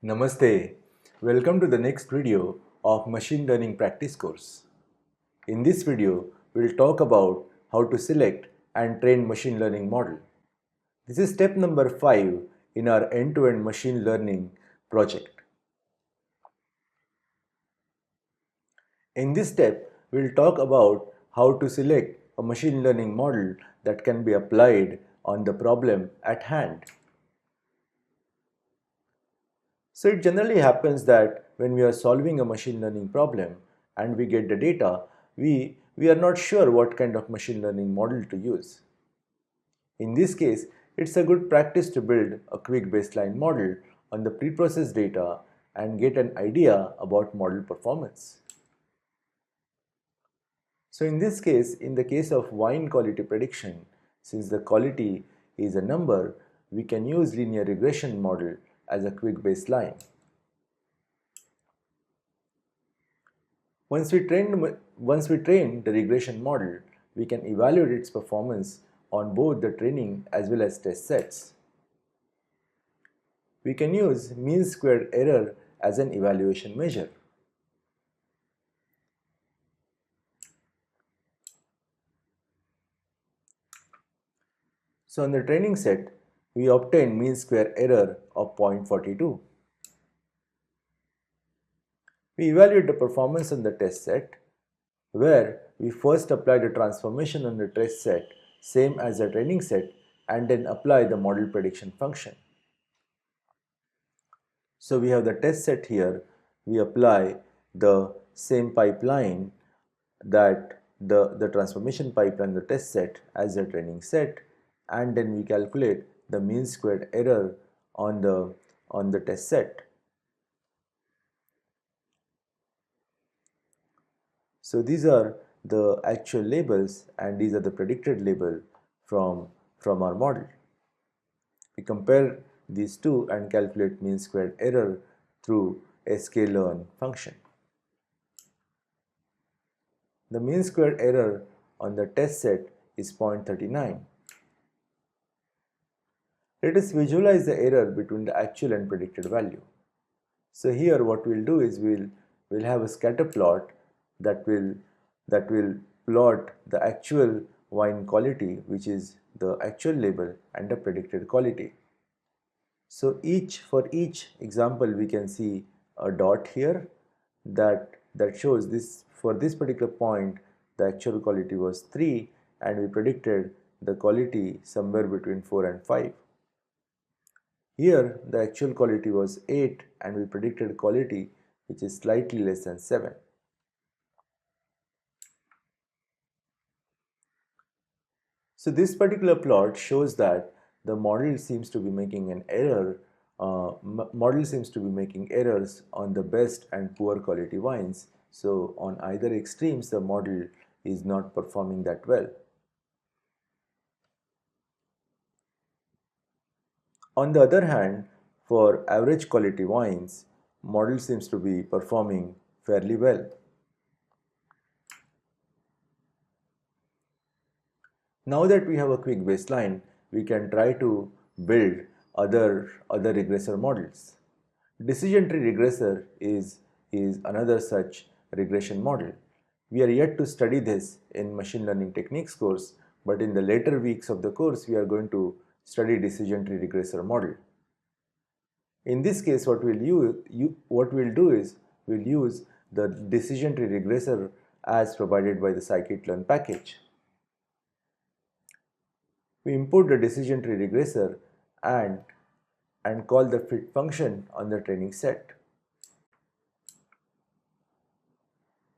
Namaste. Welcome to the next video of Machine Learning Practice course. In this video, we'll talk about how to select and train machine learning model. This is step number 5 in our end-to-end machine learning project. In this step, we'll talk about how to select a machine learning model that can be applied on the problem at hand. So it generally happens that when we are solving a machine learning problem and we get the data, we are not sure what kind of machine learning model to use. In this case, it's a good practice to build a quick baseline model on the preprocessed data and get an idea about model performance. So in this case, in the case of wine quality prediction, since the quality is a number, we can use linear regression model as a quick baseline. Once we train the regression model, we can evaluate its performance on both the training as well as test sets. We can use mean squared error as an evaluation measure. So on the training set, we obtain mean square error of 0.42. We evaluate the performance on the test set, where we first apply the transformation on the test set same as the training set and then apply the model prediction function. So we have the test set here, we apply the same pipeline, that the transformation pipeline, the test set as the training set, and then we calculate the mean squared error on the test set. So these are the actual labels and these are the predicted label from our model. We compare these two and calculate mean squared error through a sklearn function. The mean squared error on the test set is 0.39. Let us visualize the error between the actual and predicted value. So here what we'll do is we'll have a scatter plot that will plot the actual wine quality, which is the actual label, and the predicted quality. So for each example we can see a dot here that shows this. For this particular point, the actual quality was 3 and we predicted the quality somewhere between 4 and 5. Here the actual quality was 8 and we predicted quality which is slightly less than 7. So this particular plot shows that the model seems to be making an error. Model seems to be making errors on the best and poor quality wines. So on either extremes, the model is not performing that well. On the other hand, for average quality wines, model seems to be performing fairly well. Now that we have a quick baseline, we can try to build other regressor models. Decision tree regressor is another such regression model. We are yet to study this in machine learning techniques course, but in the later weeks of the course we are going to study decision tree regressor model. In this case, what we'll do is we'll use the decision tree regressor as provided by the scikit-learn package. We import the decision tree regressor and call the fit function on the training set.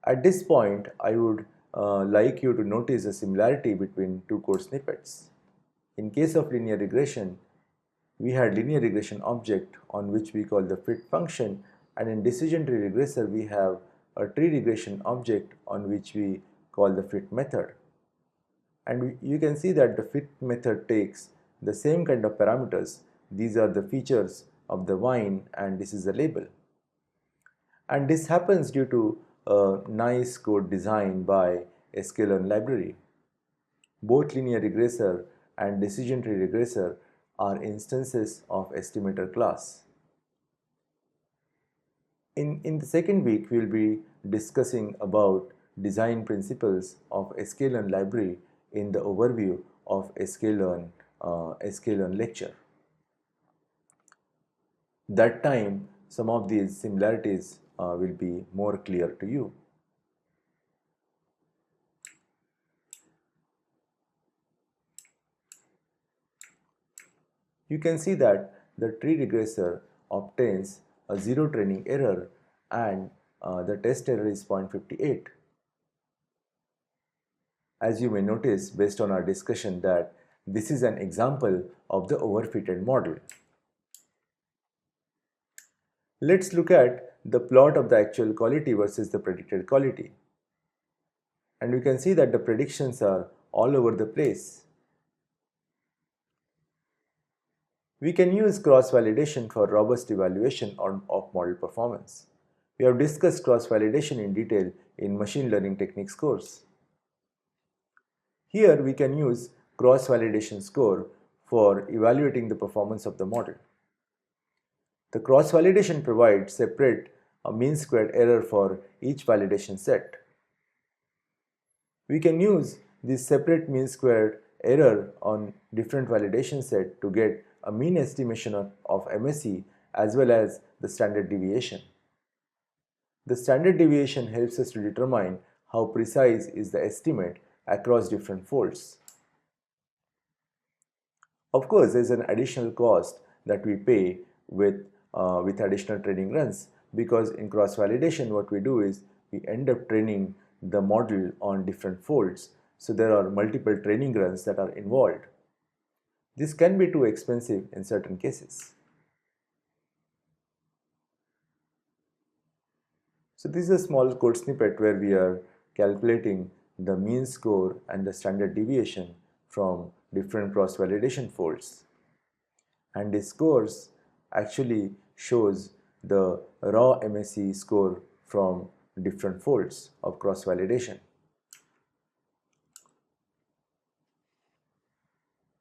At this point, I would like you to notice a similarity between two code snippets. In case of linear regression, we had linear regression object on which we call the fit function, and in decision tree regressor we have a tree regression object on which we call the fit method. And you can see that the fit method takes the same kind of parameters. These are the features of the wine and this is the label. And this happens due to a nice code design by a sklearn library. Both linear regressor and decision tree regressor are instances of estimator class. In the second week, we will be discussing about design principles of sklearn library in the overview of sklearn lecture. That time, some of these similarities will be more clear to you. You can see that the tree regressor obtains a zero training error and the test error is 0.58. As you may notice based on our discussion that this is an example of the overfitted model. Let's look at the plot of the actual quality versus the predicted quality. And we can see that the predictions are all over the place. We can use cross-validation for robust evaluation of model performance. We have discussed cross-validation in detail in machine learning techniques course. Here we can use cross-validation score for evaluating the performance of the model. The cross-validation provides separate mean squared error for each validation set. We can use this separate mean squared error on different validation set to get a mean estimation of MSE as well as the standard deviation. The standard deviation helps us to determine how precise is the estimate across different folds. Of course, there is an additional cost that we pay with additional training runs, because in cross-validation what we do is we end up training the model on different folds. So there are multiple training runs that are involved. This can be too expensive in certain cases. So this is a small code snippet where we are calculating the mean score and the standard deviation from different cross-validation folds. And this scores actually shows the raw MSE score from different folds of cross-validation.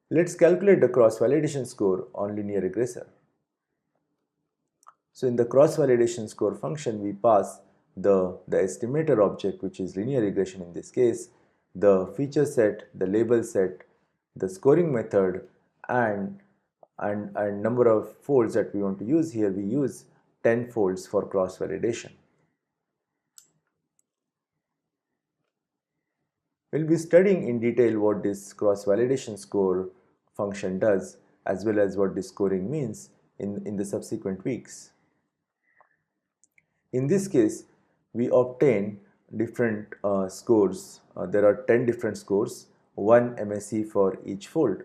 Let's calculate the cross-validation score on linear regressor. So in the cross-validation score function, we pass the estimator object, which is linear regression in this case, the feature set, the label set, the scoring method, and number of folds that we want to use. Here we use 10 folds for cross-validation. We'll be studying in detail what this cross-validation score function does, as well as what this scoring means in the subsequent weeks. In this case, we obtain different scores. There are 10 different scores, 1 MSE for each fold.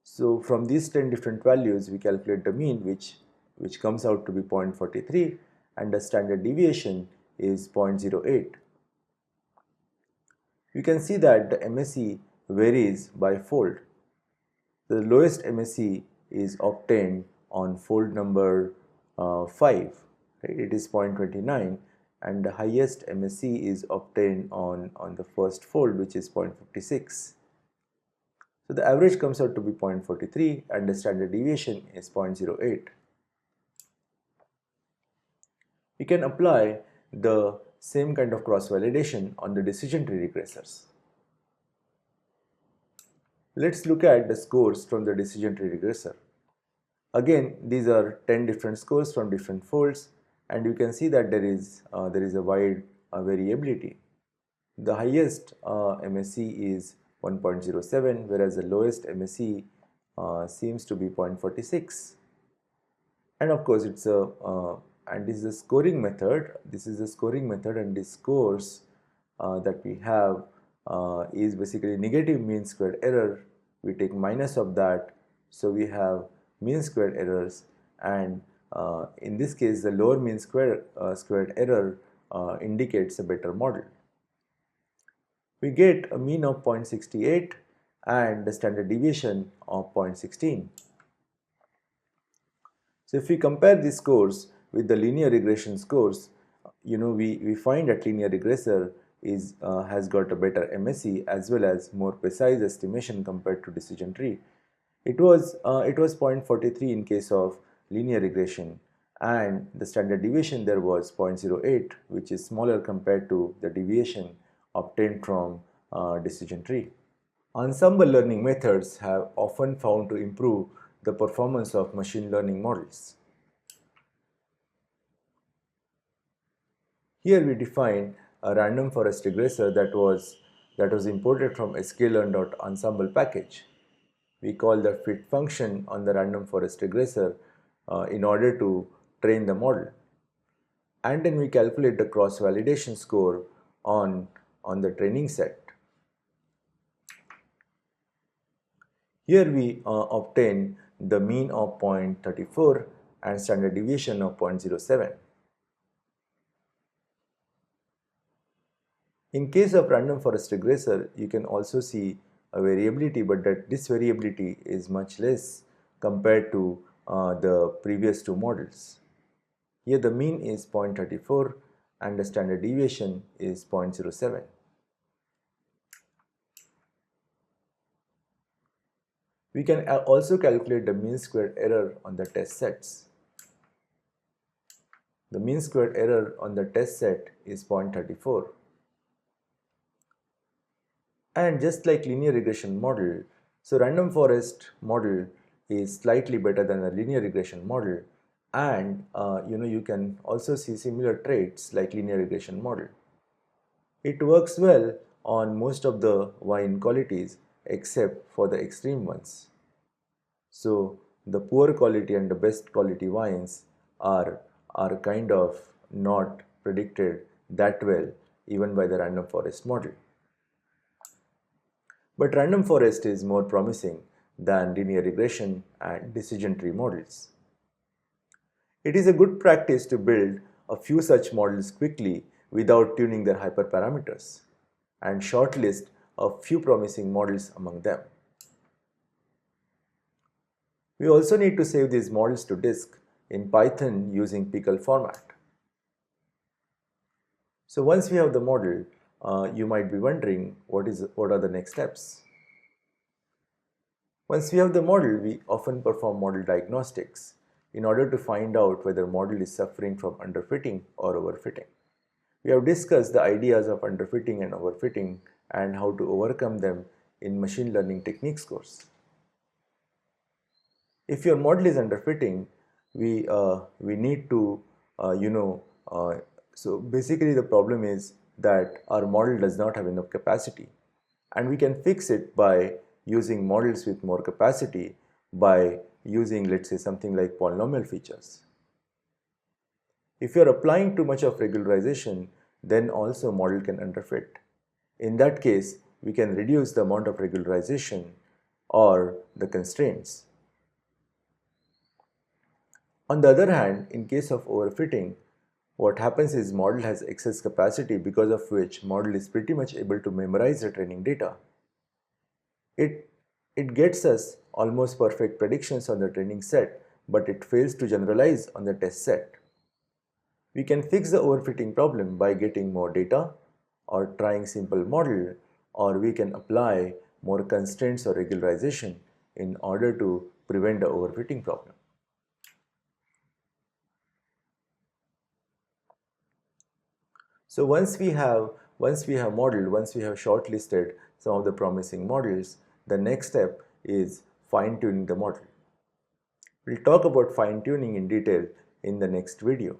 So from these 10 different values, we calculate the mean, which comes out to be 0.43, and the standard deviation is 0.08. You can see that the MSE varies by fold. The lowest MSE is obtained on fold number 5, right? It is 0.29, and the highest MSE is obtained on the first fold, which is 0.56. So the average comes out to be 0.43 and the standard deviation is 0.08. We can apply the same kind of cross-validation on the decision tree regressors. Let's look at the scores from the decision tree regressor. Again, these are 10 different scores from different folds, and you can see that there is a wide variability. The highest MSE is 1.07, whereas the lowest MSE seems to be 0.46. And of course, it's and this is a scoring method. This is the scoring method, and the scores that we have is basically negative mean squared error. We take minus of that, so we have mean squared errors, and in this case, the lower mean squared error indicates a better model. We get a mean of 0.68 and the standard deviation of 0.16. So if we compare these scores with the linear regression scores, we find that linear regressor has got a better MSE as well as more precise estimation compared to decision tree. It was 0.43 in case of linear regression, and the standard deviation there was 0.08, which is smaller compared to the deviation obtained from decision tree. Ensemble learning methods have often found to improve the performance of machine learning models. Here we define a random forest regressor that was imported from sklearn.ensemble package. We call the fit function on the random forest regressor in order to train the model. And then we calculate the cross validation score on the training set. Here we obtain the mean of 0.34 and standard deviation of 0.07. In case of random forest regressor, you can also see a variability, but that this variability is much less compared to the previous two models. Here the mean is 0.34 and the standard deviation is 0.07. We can also calculate the mean squared error on the test sets. The mean squared error on the test set is 0.34. And just like linear regression model, so random forest model is slightly better than a linear regression model, and you can also see similar traits like linear regression model. It works well on most of the Y inequalities except for the extreme ones. So the poor quality and the best quality wines are kind of not predicted that well even by the random forest model. But random forest is more promising than linear regression and decision tree models. It is a good practice to build a few such models quickly without tuning their hyperparameters and shortlist a few promising models among them. We also need to save these models to disk in Python using pickle format. So once we have the model, you might be wondering what are the next steps. Once we have the model, we often perform model diagnostics in order to find out whether model is suffering from underfitting or overfitting. We have discussed the ideas of underfitting and overfitting and how to overcome them in machine learning techniques course. If your model is underfitting, we need to so basically the problem is that our model does not have enough capacity, and we can fix it by using models with more capacity by using, let's say, something like polynomial features. If you are applying too much of regularization, then also model can underfit. In that case, we can reduce the amount of regularization or the constraints. On the other hand, in case of overfitting, what happens is model has excess capacity, because of which model is pretty much able to memorize the training data. It gets us almost perfect predictions on the training set, but it fails to generalize on the test set. We can fix the overfitting problem by getting more data or trying simple model, or we can apply more constraints or regularization in order to prevent the overfitting problem. So once we have modeled, once we have shortlisted some of the promising models, the next step is fine-tuning the model. We'll talk about fine-tuning in detail in the next video.